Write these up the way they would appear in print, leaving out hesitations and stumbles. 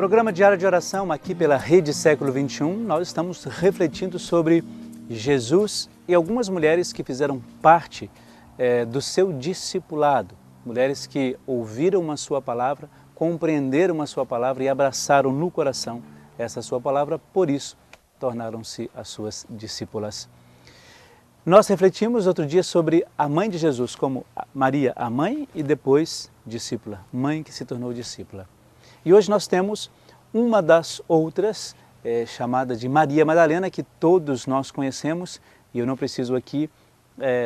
Programa Diário de Oração aqui pela Rede Século XXI, nós estamos refletindo sobre Jesus e algumas mulheres que fizeram parte do seu discipulado. Mulheres que ouviram a sua palavra, compreenderam a sua palavra e abraçaram no coração essa sua palavra, por isso tornaram-se as suas discípulas. Nós refletimos outro dia sobre a mãe de Jesus, como Maria, a mãe, e depois discípula, mãe que se tornou discípula. E hoje nós temos uma das outras, chamada de Maria Madalena, que todos nós conhecemos, e eu não preciso aqui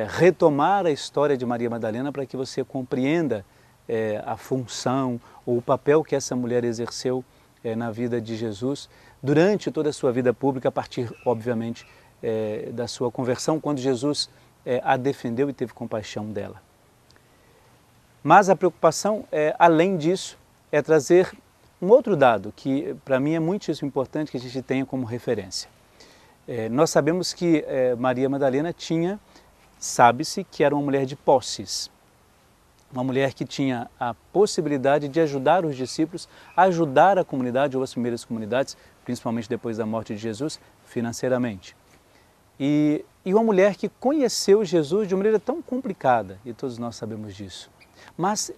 retomar a história de Maria Madalena para que você compreenda a função ou o papel que essa mulher exerceu na vida de Jesus durante toda a sua vida pública, a partir, obviamente, da sua conversão, quando Jesus a defendeu e teve compaixão dela. Mas a preocupação, além disso, é trazer um outro dado que para mim é muitíssimo importante que a gente tenha como referência. Nós sabemos que Maria Madalena sabe-se que era uma mulher de posses, uma mulher que tinha a possibilidade de ajudar os discípulos, ajudar a comunidade ou as primeiras comunidades, principalmente depois da morte de Jesus, financeiramente. E uma mulher que conheceu Jesus de uma maneira tão complicada, e todos nós sabemos disso, mas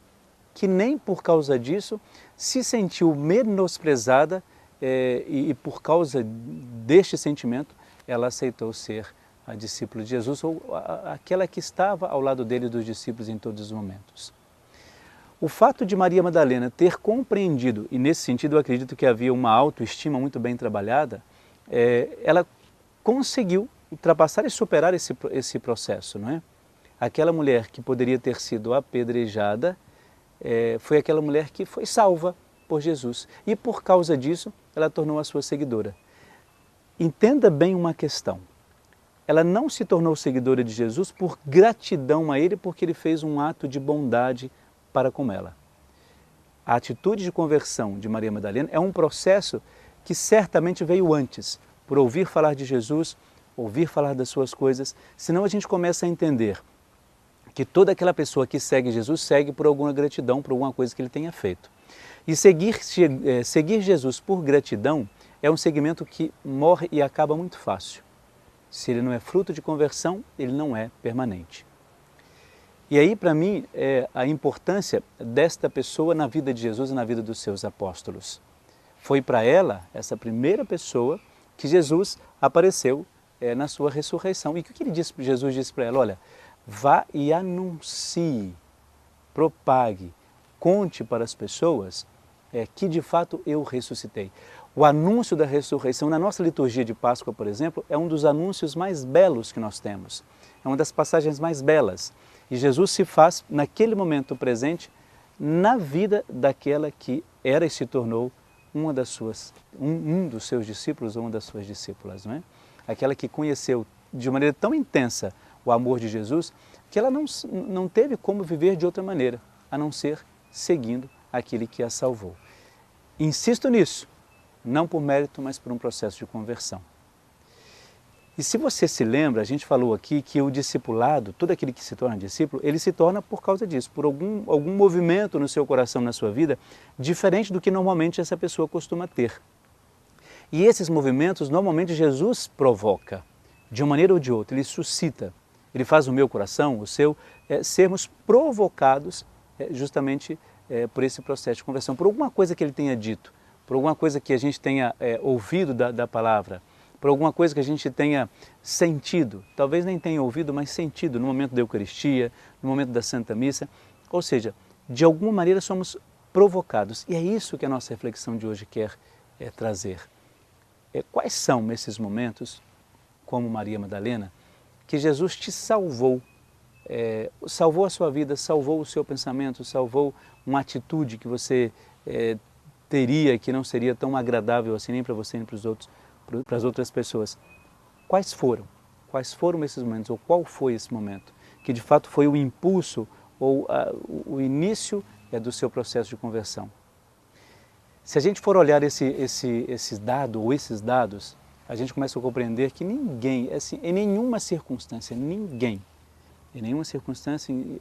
que nem por causa disso se sentiu menosprezada e por causa deste sentimento ela aceitou ser a discípula de Jesus ou aquela que estava ao lado dele dos discípulos em todos os momentos. O fato de Maria Madalena ter compreendido, e nesse sentido eu acredito que havia uma autoestima muito bem trabalhada, ela conseguiu ultrapassar e superar esse processo, não é? Aquela mulher que poderia ter sido apedrejada, foi aquela mulher que foi salva por Jesus e por causa disso ela tornou a sua seguidora. Entenda bem uma questão, ela não se tornou seguidora de Jesus por gratidão a ele porque ele fez um ato de bondade para com ela. A atitude de conversão de Maria Madalena é um processo que certamente veio antes, por ouvir falar de Jesus, ouvir falar das suas coisas, senão a gente começa a entender que toda aquela pessoa que segue Jesus segue por alguma gratidão, por alguma coisa que ele tenha feito. E seguir Jesus por gratidão é um segmento que morre e acaba muito fácil. Se ele não é fruto de conversão, ele não é permanente. E aí, para mim, a importância desta pessoa na vida de Jesus e na vida dos seus apóstolos. Foi para ela, essa primeira pessoa, que Jesus apareceu na sua ressurreição. E o que Jesus disse para ela? Olha, vá e anuncie, propague, conte para as pessoas que de fato eu ressuscitei. O anúncio da ressurreição na nossa liturgia de Páscoa, por exemplo, é um dos anúncios mais belos que nós temos. É uma das passagens mais belas. E Jesus se faz, naquele momento presente, na vida daquela que era e se tornou um dos seus discípulos ou uma das suas discípulas, não é? Aquela que conheceu de maneira tão intensa o amor de Jesus, que ela não teve como viver de outra maneira, a não ser seguindo aquele que a salvou. Insisto nisso, não por mérito, mas por um processo de conversão. E se você se lembra, a gente falou aqui que o discipulado, todo aquele que se torna discípulo, ele se torna por causa disso, por algum movimento no seu coração, na sua vida, diferente do que normalmente essa pessoa costuma ter. E esses movimentos, normalmente Jesus provoca, de uma maneira ou de outra, ele suscita. Ele faz o meu coração, o seu, sermos provocados justamente por esse processo de conversão, por alguma coisa que ele tenha dito, por alguma coisa que a gente tenha ouvido da palavra, por alguma coisa que a gente tenha sentido, talvez nem tenha ouvido, mas sentido no momento da Eucaristia, no momento da Santa Missa, ou seja, de alguma maneira somos provocados. E é isso que a nossa reflexão de hoje quer trazer. Quais são esses momentos, como Maria Madalena, que Jesus te salvou, salvou a sua vida, salvou o seu pensamento, salvou uma atitude que você teria que não seria tão agradável assim nem para você nem para os outros, para as outras pessoas. Quais foram? Quais foram esses momentos? Ou qual foi esse momento? Que de fato foi o impulso ou o início do seu processo de conversão. Se a gente for olhar esses dados, a gente começa a compreender que ninguém, assim, em nenhuma circunstância,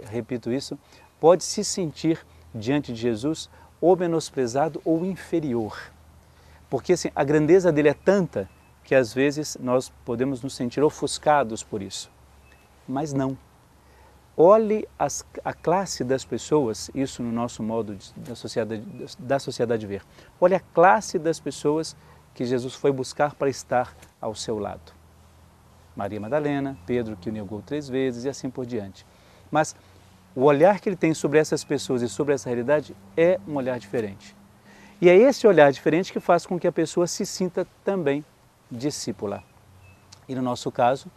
repito isso, pode se sentir diante de Jesus ou menosprezado ou inferior. Porque assim, a grandeza dele é tanta que às vezes nós podemos nos sentir ofuscados por isso. Mas não. Olhe a classe das pessoas, isso no nosso modo da sociedade ver. Olhe a classe das pessoas que Jesus foi buscar para estar ao seu lado. Maria Madalena, Pedro que o negou 3 vezes e assim por diante. Mas o olhar que ele tem sobre essas pessoas e sobre essa realidade é um olhar diferente. E é esse olhar diferente que faz com que a pessoa se sinta também discípula. E no nosso caso,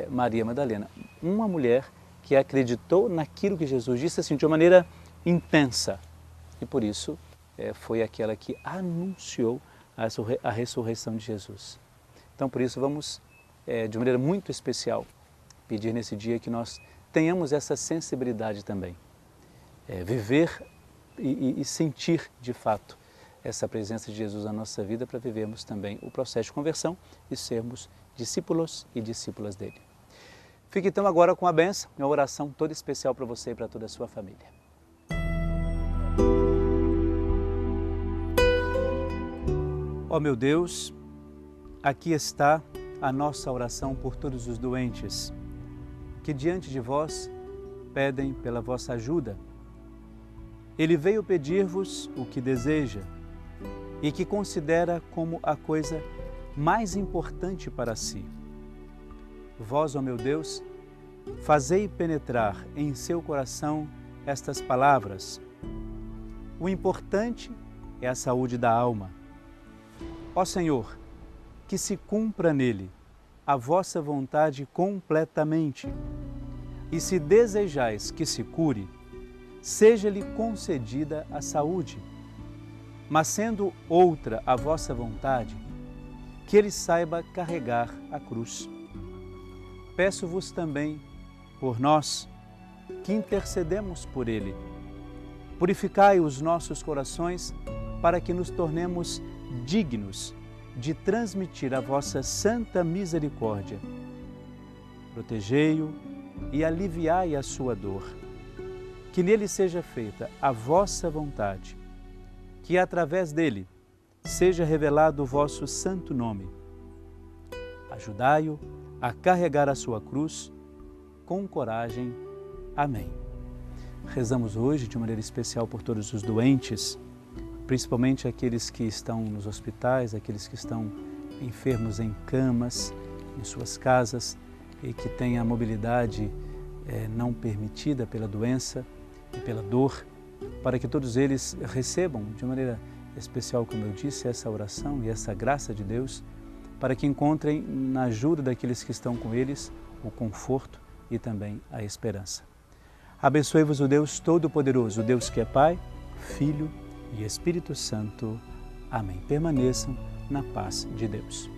Maria Madalena, uma mulher que acreditou naquilo que Jesus disse assim, de uma maneira intensa. E por isso foi aquela que anunciou a ressurreição de Jesus. Então por isso vamos, de maneira muito especial, pedir nesse dia que nós tenhamos essa sensibilidade também. Viver e sentir de fato essa presença de Jesus na nossa vida para vivermos também o processo de conversão e sermos discípulos e discípulas dele. Fique então agora com a bênção, uma oração toda especial para você e para toda a sua família. Ó meu Deus, aqui está a nossa oração por todos os doentes, que diante de vós pedem pela vossa ajuda. Ele veio pedir-vos o que deseja e que considera como a coisa mais importante para si. Vós, ó meu Deus, fazei penetrar em seu coração estas palavras. O importante é a saúde da alma. Ó Senhor, que se cumpra nele a vossa vontade completamente. E se desejais que se cure, seja-lhe concedida a saúde. Mas sendo outra a vossa vontade, que ele saiba carregar a cruz. Peço-vos também, por nós, que intercedemos por ele. Purificai os nossos corações para que nos tornemos dignos de transmitir a vossa santa misericórdia. Protegei-o e aliviai a sua dor. Que nele seja feita a vossa vontade, que através dele seja revelado o vosso santo nome. Ajudai-o a carregar a sua cruz com coragem. Amém. Rezamos hoje de maneira especial por todos os doentes, principalmente aqueles que estão nos hospitais, aqueles que estão enfermos em camas, em suas casas e que têm a mobilidade não permitida pela doença e pela dor, para que todos eles recebam de maneira especial, como eu disse, essa oração e essa graça de Deus, para que encontrem na ajuda daqueles que estão com eles o conforto e também a esperança. Abençoe-vos o Deus Todo-Poderoso, o Deus que é Pai, Filho e Espírito Santo. Amém. Permaneçam na paz de Deus.